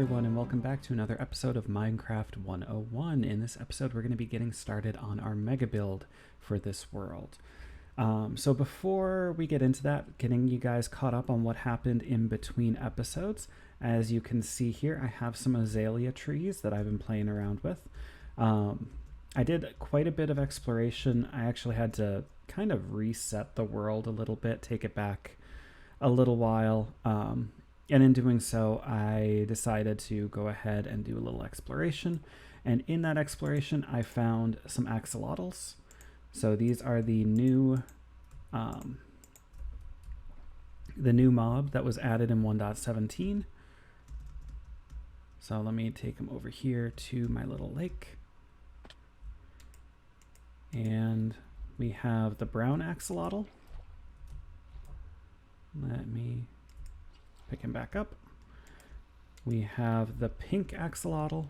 everyone, and welcome back to another episode of Minecraft 101. In this episode, we're going to be getting started on our mega build for this world. So before we get into that, getting you guys caught up on what happened in between episodes, as you can see here, I have some azalea trees that I've been playing around with. I did quite a bit of exploration. I actually had to kind of reset the world a little bit, take it back a little while. And in doing so, I decided to go ahead and do a little exploration. And in that exploration, I found some axolotls. So these are the new mob that was added in 1.17. So let me take them over here to my little lake. And we have the brown axolotl. Let me pick him back up. We have the pink axolotl.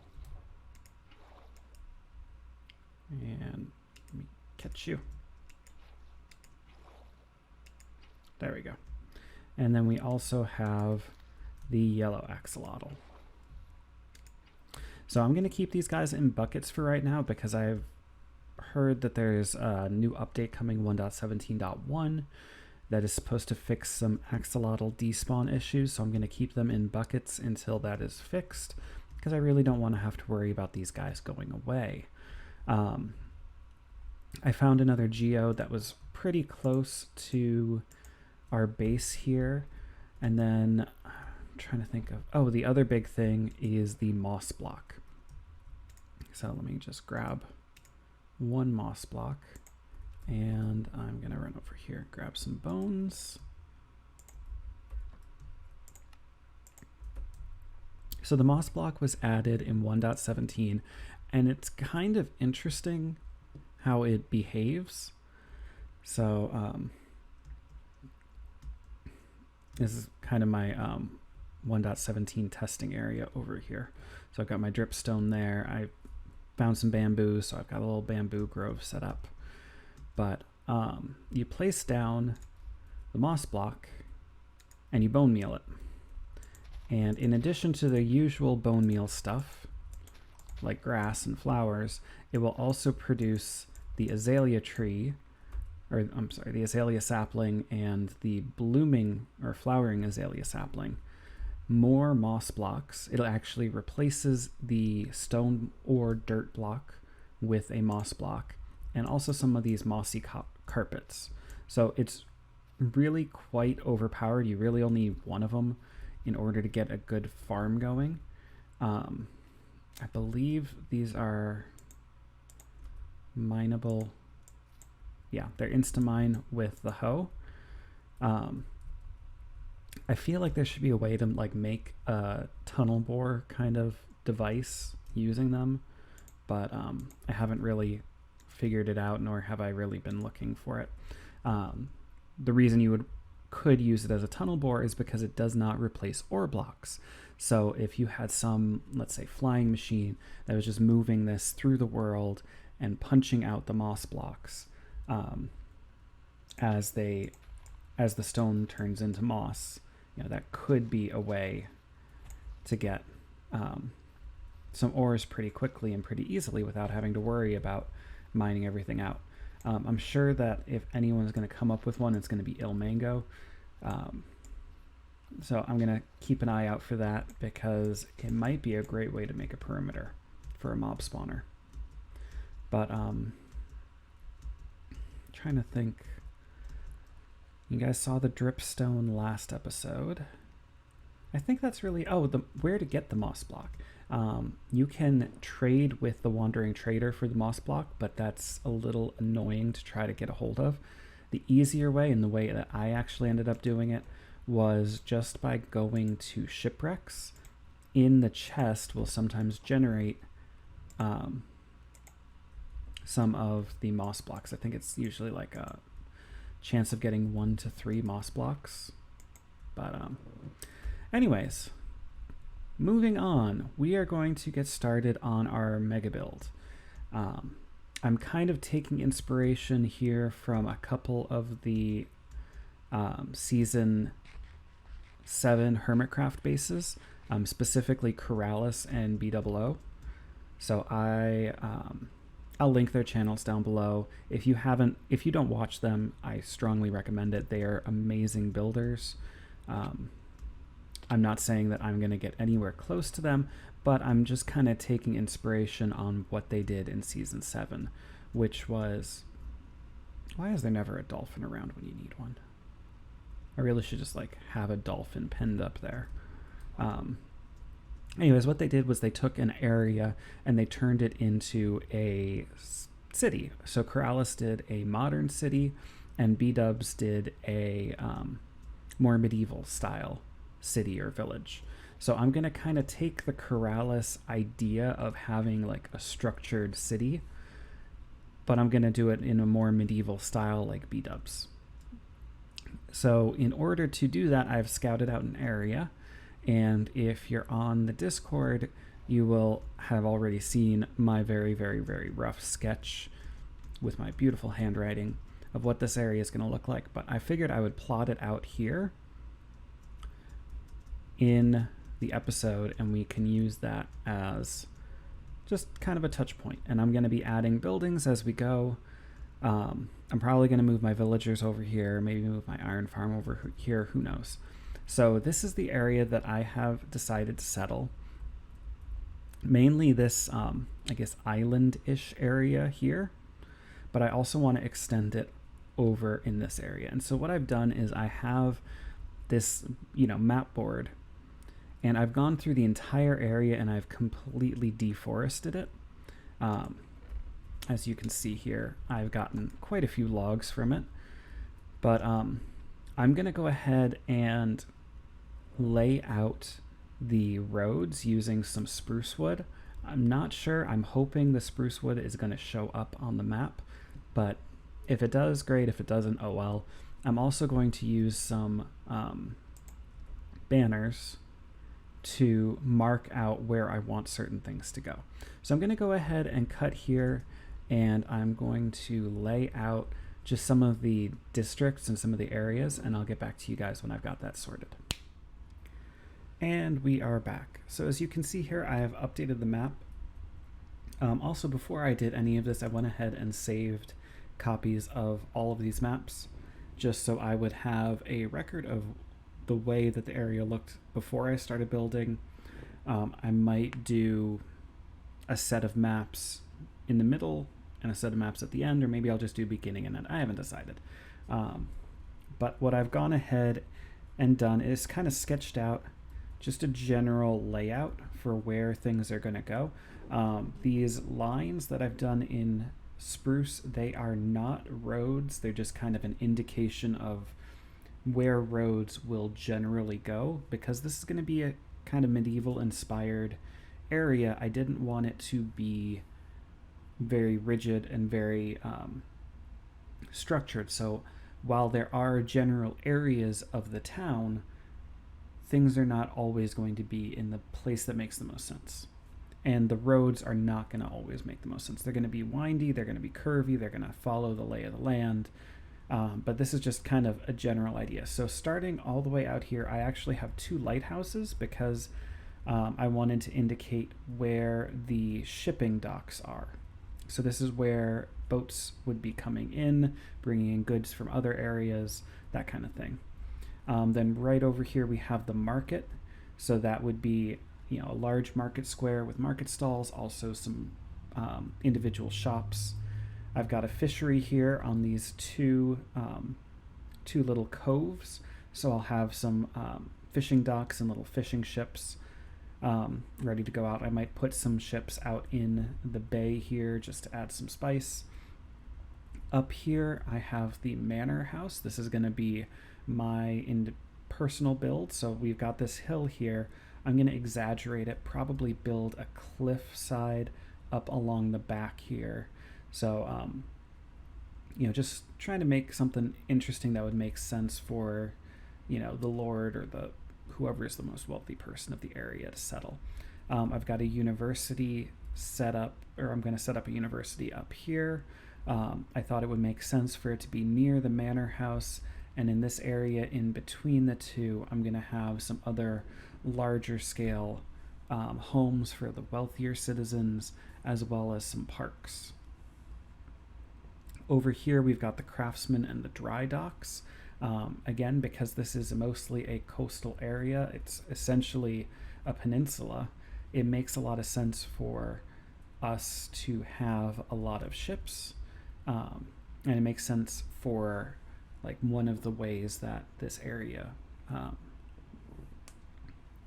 And let me catch you. There we go. And then we also have the yellow axolotl. So I'm going to keep these guys in buckets for right now because I've heard that there's a new update coming, 1.17.1. that is supposed to fix some axolotl despawn issues, so I'm going to keep them in buckets until that is fixed, because I really don't want to have to worry about these guys going away. I found another geo that was pretty close to our base here, and then I'm trying to think of, oh, the other big thing is the moss block. So let me just grab one moss block. And I'm going to run over here, grab some bones. So the moss block was added in 1.17, and it's kind of interesting how it behaves. So this is kind of my 1.17 testing area over here. So I've got my dripstone there. I found some bamboo, so I've got a little bamboo grove set up. But you place down the moss block and you bone meal it. And in addition to the usual bone meal stuff, like grass and flowers, it will also produce the azalea tree, or I'm sorry, the azalea sapling and the blooming or flowering azalea sapling. More moss blocks. It actually replaces the stone or dirt block with a moss block, and also some of these mossy carpets. So it's really quite overpowered. You really only need one of them in order to get a good farm going. I believe these are mineable. Yeah, they're insta-mine with the hoe. I feel like there should be a way to like make a tunnel bore kind of device using them, but I haven't really figured it out, nor have I really been looking for it. The reason you could use it as a tunnel bore is because it does not replace ore blocks. So if you had some, let's say, flying machine that was just moving this through the world and punching out the moss blocks as the stone turns into moss, you know, that could be a way to get some ores pretty quickly and pretty easily without having to worry about mining everything out. I'm sure that if anyone's going to come up with one, it's going to be Ilmango. So I'm going to keep an eye out for that because it might be a great way to make a perimeter for a mob spawner. But trying to think. You guys saw the dripstone last episode. I think that's really, where to get the moss block. You can trade with the wandering trader for the moss block, but that's a little annoying to try to get a hold of. The easier way, and the way that I actually ended up doing it, was just by going to shipwrecks. In the chest will sometimes generate some of the moss blocks. I think it's usually like a chance of getting 1 to 3 moss blocks. But anyways, moving on, we are going to get started on our mega build. I'm kind of taking inspiration here from a couple of the Season 7 Hermitcraft bases. specifically Corrales and BOO. So I'll link their channels down below. If you don't watch them, I strongly recommend it. They are amazing builders. I'm not saying that I'm going to get anywhere close to them, but I'm just kind of taking inspiration on what they did in season 7, which was, why is there never a dolphin around when you need one? I really should just like have a dolphin penned up there. Anyways, what they did was they took an area and they turned it into a city. So Corrales did a modern city, and B-dubs did a more medieval style city or village. So I'm going to kind of take the Corrales idea of having like a structured city, but I'm going to do it in a more medieval style like B-dubs. So in order to do that, I've scouted out an area. And if you're on the Discord, you will have already seen my very, very, very rough sketch with my beautiful handwriting of what this area is going to look like. But I figured I would plot it out here in the episode, and we can use that as just kind of a touch point. And I'm going to be adding buildings as we go. I'm probably going to move my villagers over here, maybe move my iron farm over here, who knows. So this is the area that I have decided to settle. Mainly this, I guess, island-ish area here, but I also want to extend it over in this area. And so what I've done is I have this, map board, and I've gone through the entire area and I've completely deforested it. As you can see here, I've gotten quite a few logs from it, but I'm going to go ahead and lay out the roads using some spruce wood. I'm not sure. I'm hoping the spruce wood is going to show up on the map, but if it does, great. If it doesn't, oh well. I'm also going to use some banners to mark out where I want certain things to go. So I'm going to go ahead and cut here, and I'm going to lay out just some of the districts and some of the areas, and I'll get back to you guys when I've got that sorted. And we are back. So as you can see here, I have updated the map. Also, before I did any of this, I went ahead and saved copies of all of these maps, just so I would have a record of the way that the area looked before I started building. I might do a set of maps in the middle and a set of maps at the end, or maybe I'll just do beginning and end. I haven't decided. But what I've gone ahead and done is kind of sketched out just a general layout for where things are going to go. These lines that I've done in spruce, they are not roads. They're just kind of an indication of where roads will generally go. Because this is going to be a kind of medieval inspired area, I didn't want it to be very rigid and very structured. So while there are general areas of the town, things are not always going to be in the place that makes the most sense. And the roads are not going to always make the most sense. They're going to be windy, they're going to be curvy, they're going to follow the lay of the land. But this is just kind of a general idea. So starting all the way out here, I actually have 2 lighthouses because I wanted to indicate where the shipping docks are. So this is where boats would be coming in, bringing in goods from other areas, that kind of thing. Then right over here we have the market. So that would be, a large market square with market stalls, also some individual shops. I've got a fishery here on these two little coves. So I'll have some fishing docks and little fishing ships ready to go out. I might put some ships out in the bay here just to add some spice. Up here I have the Manor House. This is going to be my personal build. So we've got this hill here. I'm going to exaggerate it, probably build a cliff side up along the back here. So, just trying to make something interesting that would make sense for, the lord or the whoever is the most wealthy person of the area to settle. I've got a university set up, or I'm going to set up a university up here. I thought it would make sense for it to be near the Manor House And in this area in between the two, I'm going to have some other larger scale homes for the wealthier citizens, as well as some parks. Over here, we've got the craftsmen and the dry docks. Again, because this is mostly a coastal area, it's essentially a peninsula, it makes a lot of sense for us to have a lot of ships. And it makes sense for like one of the ways that this area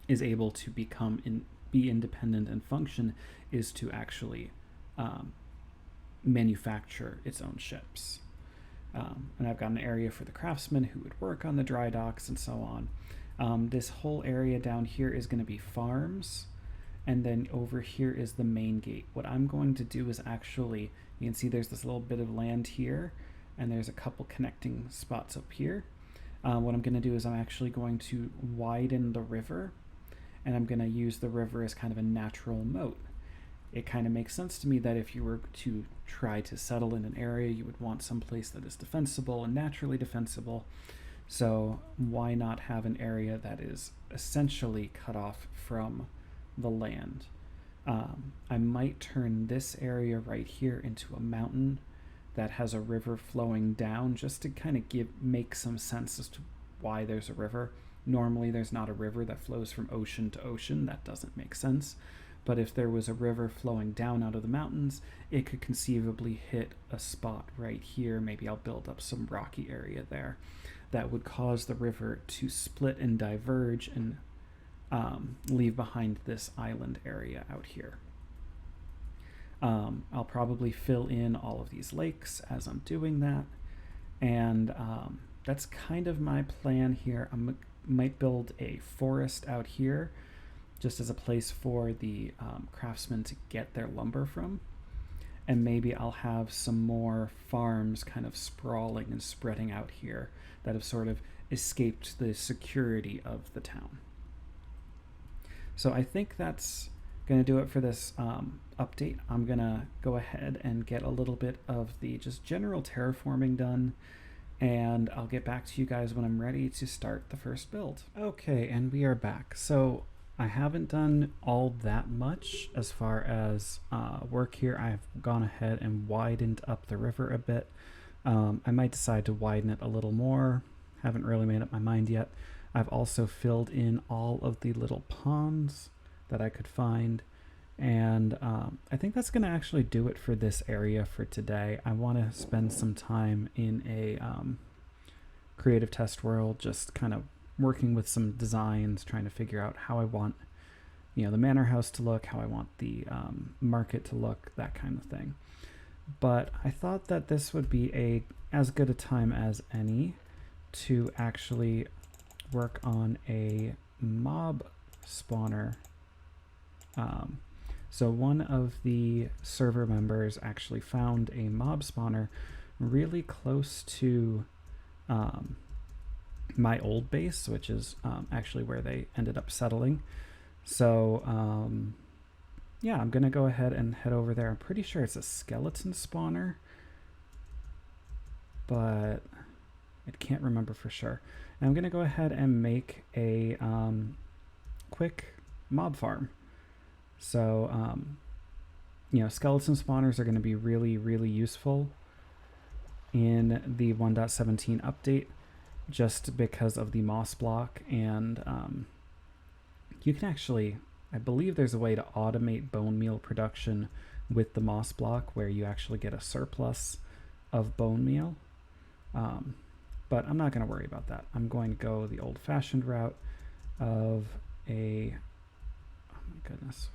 is able to be independent and function is to actually manufacture its own ships. And I've got an area for the craftsmen who would work on the dry docks and so on. This whole area down here is going to be farms, and then over here is the main gate. What I'm going to do is actually, you can see there's this little bit of land here, and there's a couple connecting spots up here. What I'm going to do is I'm actually going to widen the river, and I'm going to use the river as kind of a natural moat. It kind of makes sense to me that if you were to try to settle in an area, you would want some place that is defensible and naturally defensible. So why not have an area that is essentially cut off from the land? I might turn this area right here into a mountain that has a river flowing down, just to kind of make some sense as to why there's a river. Normally there's not a river that flows from ocean to ocean. That doesn't make sense. But if there was a river flowing down out of the mountains, it could conceivably hit a spot right here. Maybe I'll build up some rocky area there that would cause the river to split and diverge and leave behind this island area out here. I'll probably fill in all of these lakes as I'm doing that. And that's kind of my plan here. I might build a forest out here, just as a place for the craftsmen to get their lumber from. And maybe I'll have some more farms kind of sprawling and spreading out here that have sort of escaped the security of the town. So I think that's going to do it for this update. I'm going to go ahead and get a little bit of the just general terraforming done, and I'll get back to you guys when I'm ready to start the first build. Okay, and we are back. So I haven't done all that much as far as work here. I've gone ahead and widened up the river a bit. I might decide to widen it a little more. Haven't really made up my mind yet. I've also filled in all of the little ponds that I could find. And I think that's going to actually do it for this area for today. I want to spend some time in a creative test world, just kind of working with some designs, trying to figure out how I want, the manor house to look, how I want the market to look, that kind of thing. But I thought that this would be as good a time as any to actually work on a mob spawner. So one of the server members actually found a mob spawner really close to my old base, which is actually where they ended up settling. So yeah, I'm gonna go ahead and head over there. I'm pretty sure it's a skeleton spawner, but I can't remember for sure. And I'm gonna go ahead and make a quick mob farm. So skeleton spawners are going to be really, really useful in the 1.17 update, just because of the moss block. And you can actually, I believe there's a way to automate bone meal production with the moss block where you actually get a surplus of bone meal. But I'm not going to worry about that. I'm going to go the old-fashioned route of oh my goodness,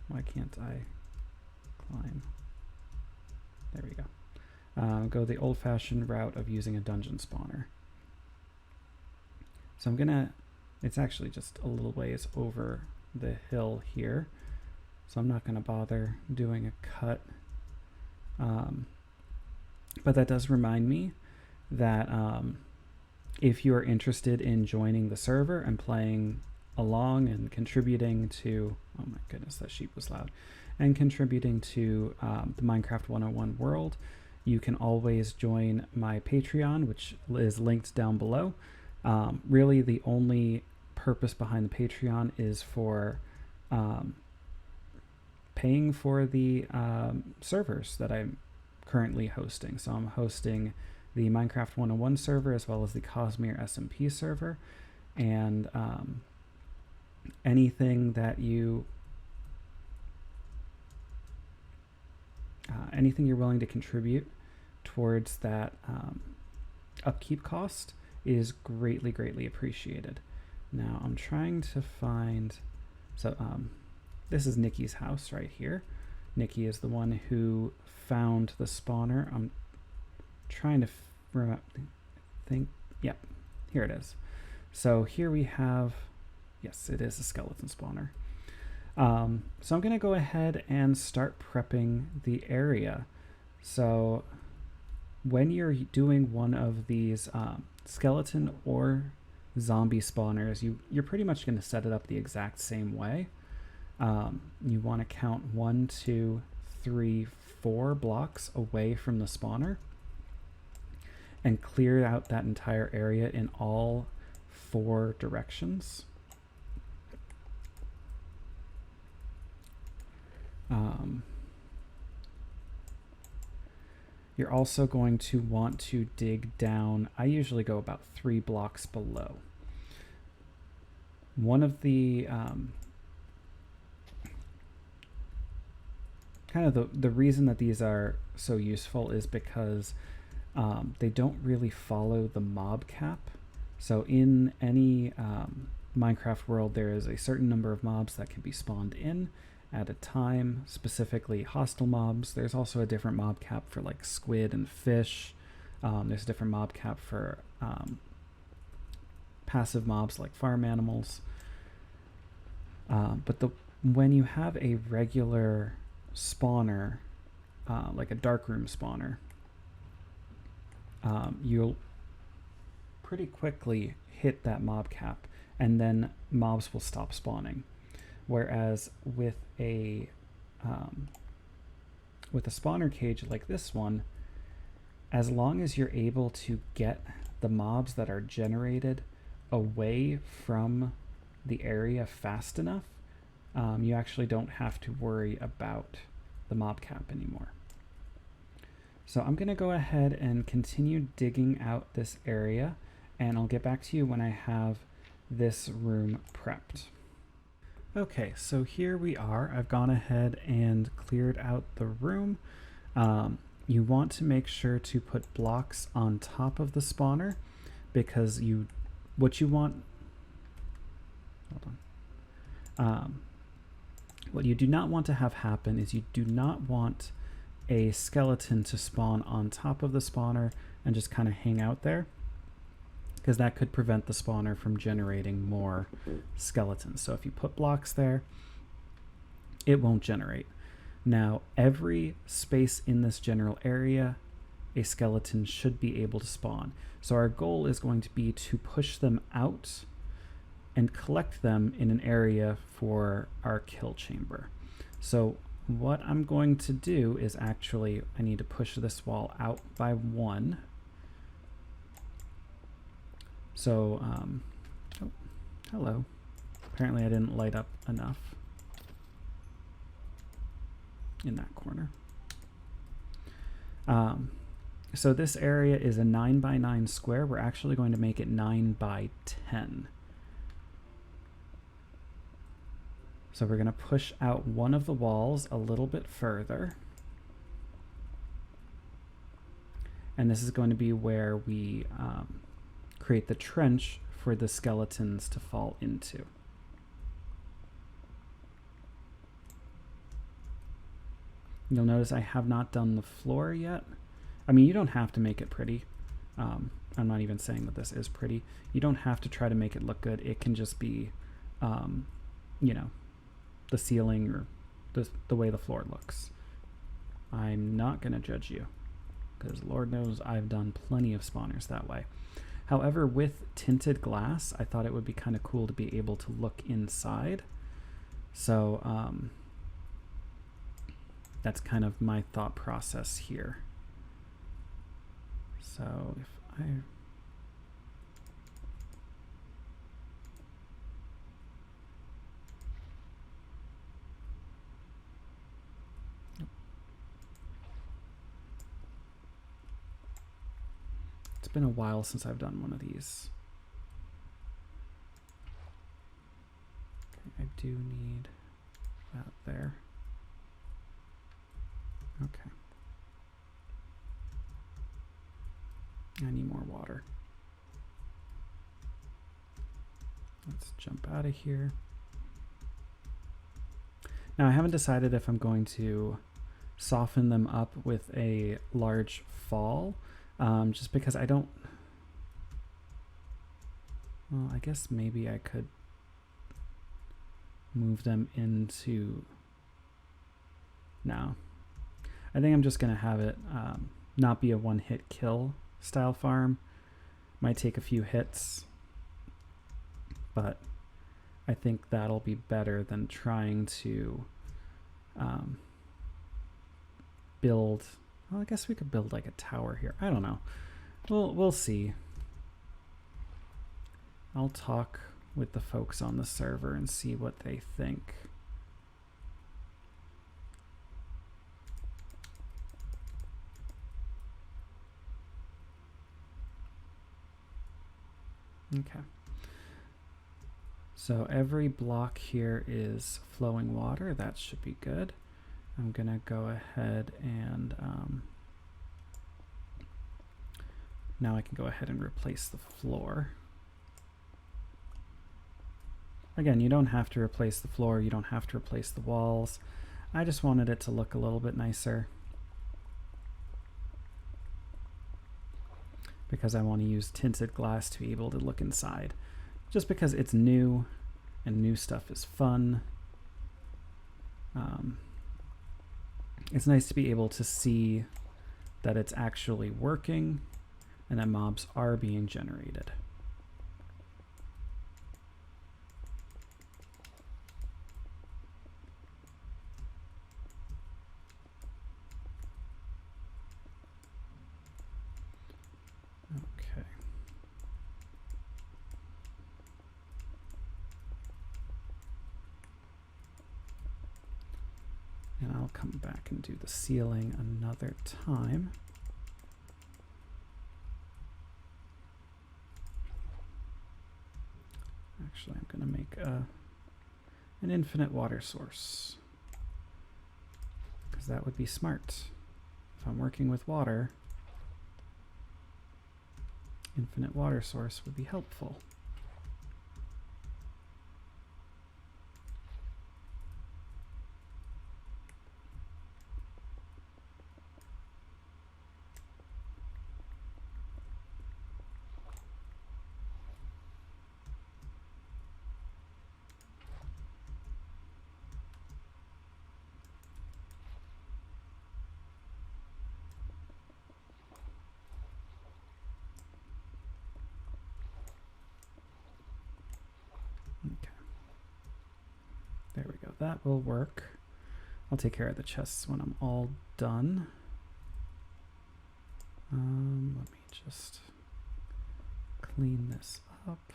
why can't I climb? There we go. Go the old-fashioned route of using a dungeon spawner. So I'm gonna, it's actually just a little ways over the hill here, so I'm not gonna bother doing a cut. But that does remind me that if you're interested in joining the server and playing along and contributing to, oh my goodness, that sheep was loud, and contributing to the Minecraft 101 world, you can always join my Patreon, which is linked down below. Really, the only purpose behind the Patreon is for paying for the servers that I'm currently hosting. So I'm hosting the Minecraft 101 server as well as the Cosmere SMP server, and anything that anything you're willing to contribute towards that upkeep cost is greatly appreciated. Now I'm trying to find, so this is Nikki's house right here. Nikki is the one who found the spawner. I'm trying to think, yep, here it is. So here we have, yes, it is a skeleton spawner. So I'm going to go ahead and start prepping the area. So when you're doing one of these skeleton or zombie spawners, you're pretty much going to set it up the exact same way. You want to count 1, 2, 3, 4 blocks away from the spawner and clear out that entire area in all 4 directions. You're also going to want to dig down. I usually go about 3 blocks below. One of the kind of the reason that these are so useful is because they don't really follow the mob cap. So in any Minecraft world, there is a certain number of mobs that can be spawned in at a time, specifically hostile mobs. There's also a different mob cap for like squid and fish. There's a different mob cap for passive mobs like farm animals. But when you have a regular spawner, like a darkroom spawner, you'll pretty quickly hit that mob cap, and then mobs will stop spawning. Whereas with a spawner cage like this one, as long as you're able to get the mobs that are generated away from the area fast enough, you actually don't have to worry about the mob cap anymore. So I'm going to go ahead and continue digging out this area, and I'll get back to you when I have this room prepped. Okay, so here we are. I've gone ahead and cleared out the room. You want to make sure to put blocks on top of the spawner, because what you do not want to have happen is you do not want a skeleton to spawn on top of the spawner and just kind of hang out there, because that could prevent the spawner from generating more skeletons. So if you put blocks there, it won't generate. Now, every space in this general area, a skeleton should be able to spawn. So our goal is going to be to push them out and collect them in an area for our kill chamber. So what I'm going to do is actually, I need to push this wall out by 1. So, oh, hello. Apparently I didn't light up enough in that corner. So this area is a 9 by 9 square. We're actually going to make it 9 by 10. So we're going to push out one of the walls a little bit further. And this is going to be where we create the trench for the skeletons to fall into. You'll notice I have not done the floor yet. I mean, you don't have to make it pretty. I'm not even saying that this is pretty. You don't have to try to make it look good. It can just be, you know, the ceiling or the way the floor looks. I'm not going to judge you, because Lord knows I've done plenty of spawners that way. However, with tinted glass, I thought it would be kind of cool to be able to look inside. So that's kind of my thought process here. So if I It's been a while since I've done one of these. Okay, I do need that there. Okay. I need more water. Let's jump out of here. Now I haven't decided if I'm going to soften them up with a large fall, just because I don't, well, I guess maybe I could move them into, no. I think I'm just going to have it not be a one-hit kill style farm. Might take a few hits, but I think that'll be better than trying to build. Well, I guess we could build like a tower here. I don't know. We'll see. I'll talk with the folks on the server and see what they think. Okay. So every block here is flowing water. That should be good. I'm gonna go ahead and now I can go ahead and replace the floor. Again, you don't have to replace the floor. You don't have to replace the walls. I just wanted it to look a little bit nicer because I want to use tinted glass to be able to look inside. Just because it's new and new stuff is fun. It's nice to be able to see that it's actually working and that mobs are being generated. Okay. And I'll come back and do the ceiling another time. Actually, I'm going to make an infinite water source because that would be smart. If I'm working with water, infinite water source would be helpful. There we go. That will work. I'll take care of the chests when I'm all done. Let me just clean this up.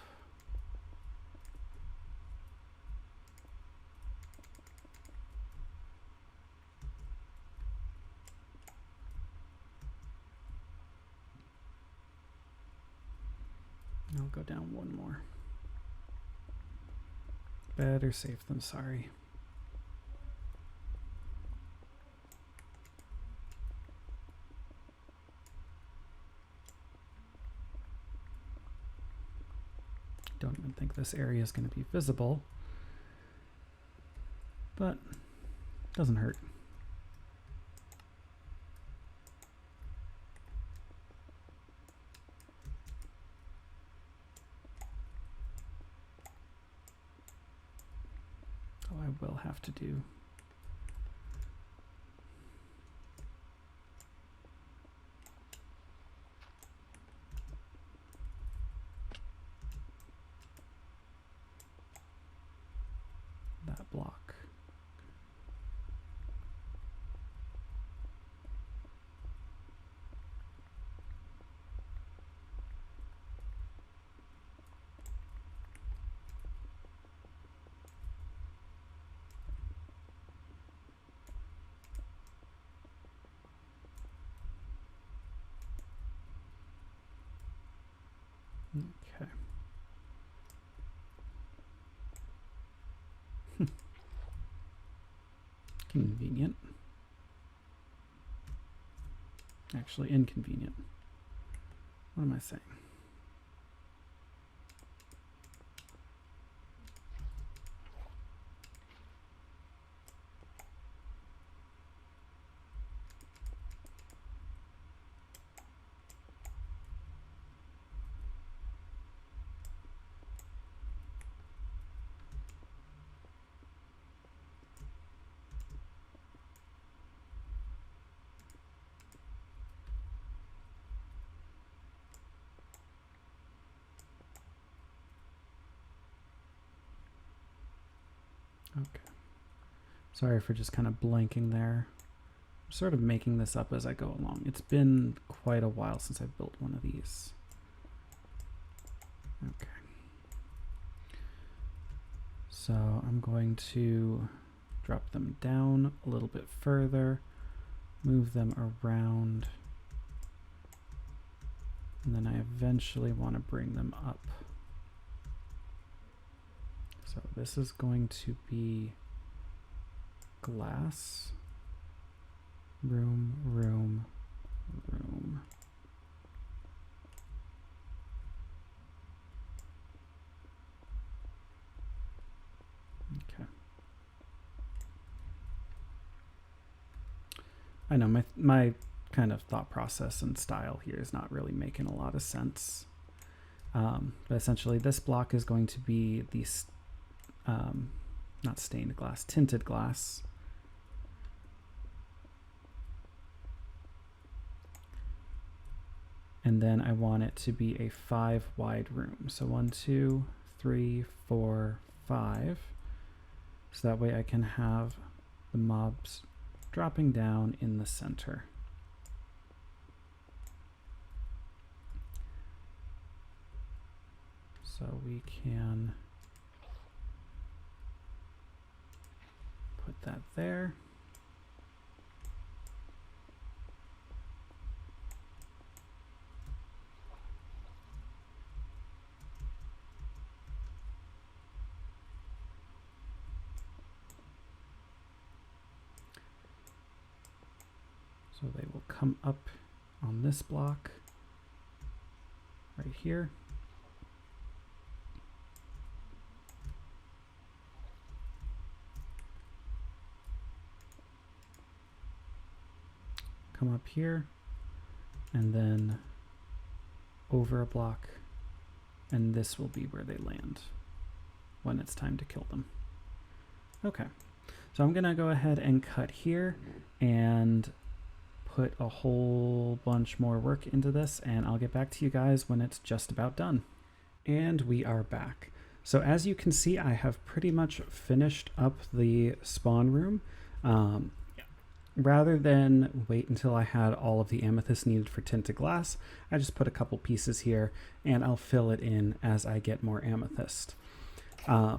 I'll go down one more. Better safe than sorry. Don't even think this area is going to be visible, but doesn't hurt. I will have to do that block. Okay. Convenient. Actually, inconvenient. What am I saying? Okay. Sorry for just kind of blanking there. I'm sort of making this up as I go along. It's been quite a while since I've built one of these. Okay. So I'm going to drop them down a little bit further, move them around, and then I eventually want to bring them up. So this is going to be glass, room, room, room. Okay. I know my kind of thought process and style here is not really making a lot of sense. But essentially this block is going to be the not stained glass, tinted glass. And then I want it to be a 5 wide room. So 1, 2, 3, 4, 5. So that way I can have the mobs dropping down in the center. So we can put that there. So they will come up on this block right here. Come up here and then over a block, and this will be where they land when it's time to kill them. Okay, so I'm gonna go ahead and cut here and put a whole bunch more work into this, and I'll get back to you guys when it's just about done. And we are back. So as you can see, I have pretty much finished up the spawn room. Rather than wait until I had all of the amethyst needed for tinted glass, I just put a couple pieces here and I'll fill it in as I get more amethyst. I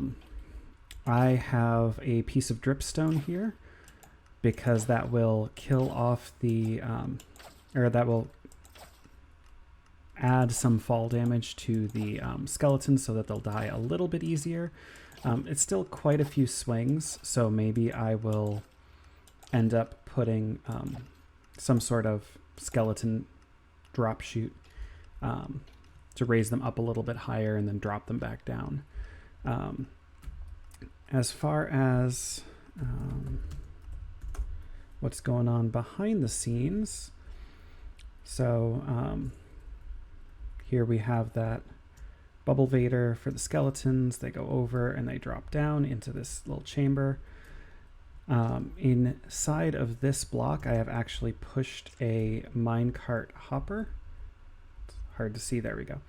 have a piece of dripstone here because that will kill off the, or that will add some fall damage to the skeletons so that they'll die a little bit easier. It's still quite a few swings, so maybe I will end up putting some sort of skeleton drop chute to raise them up a little bit higher and then drop them back down. As far as what's going on behind the scenes, so here we have that bubble vader for the skeletons. They go over and they drop down into this little chamber. Inside of this block, I have actually pushed a minecart hopper. It's hard to see, there we go.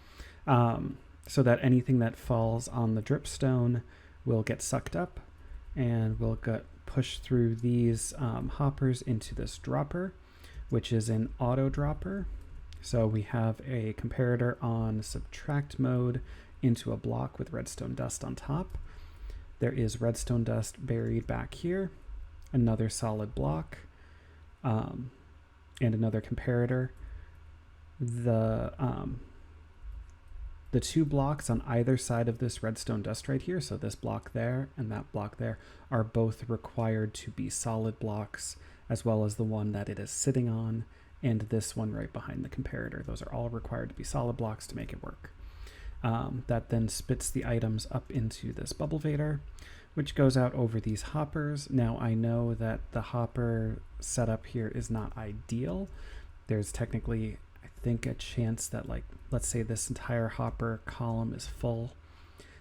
So that anything that falls on the dripstone will get sucked up and will get pushed through these hoppers into this dropper, which is an auto dropper. So we have a comparator on subtract mode into a block with redstone dust on top. There is redstone dust buried back here, another solid block, and another comparator. The The 2 blocks on either side of this redstone dust right here, so this block there and that block there, are both required to be solid blocks, as well as the one that it is sitting on, and this one right behind the comparator. Those are all required to be solid blocks to make it work. That then spits the items up into this bubble vader, which goes out over these hoppers. Now I know that the hopper setup here is not ideal. There's technically, I think, a chance that, like, let's say this entire hopper column is full.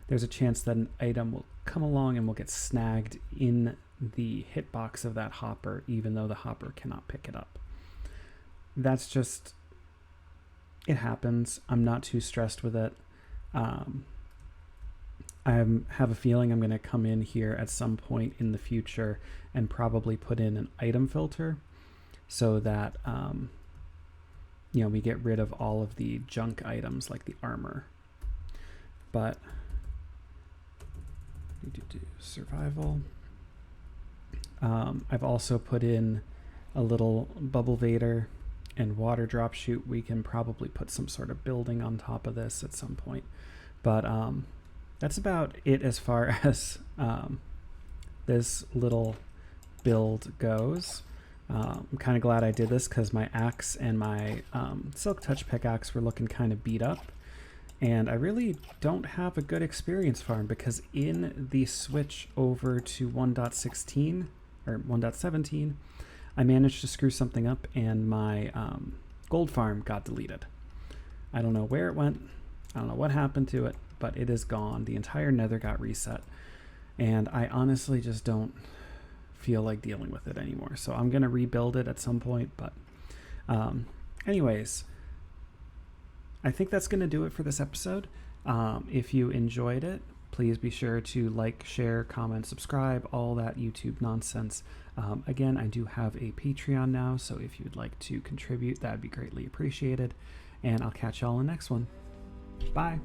There's a chance that an item will come along and will get snagged in the hitbox of that hopper, even though the hopper cannot pick it up. That's just, it happens. I'm not too stressed with it. I have a feeling I'm going to come in here at some point in the future and probably put in an item filter so that, you know, we get rid of all of the junk items like the armor. But survival. I've also put in a little bubble vader and water drop chute. We can probably put some sort of building on top of this at some point. But that's about it as far as this little build goes. I'm kind of glad I did this because my axe and my silk touch pickaxe were looking kind of beat up. And I really don't have a good experience farm because in the switch over to 1.16 or 1.17, I managed to screw something up and my gold farm got deleted. I don't know where it went. I don't know what happened to it, but it is gone. The entire nether got reset. And I honestly just don't feel like dealing with it anymore. So I'm going to rebuild it at some point. But anyways, I think that's going to do it for this episode. If you enjoyed it, please be sure to like, share, comment, subscribe, all that YouTube nonsense. Again, I do have a Patreon now, so if you'd like to contribute, that'd be greatly appreciated. And I'll catch y'all in the next one. Bye.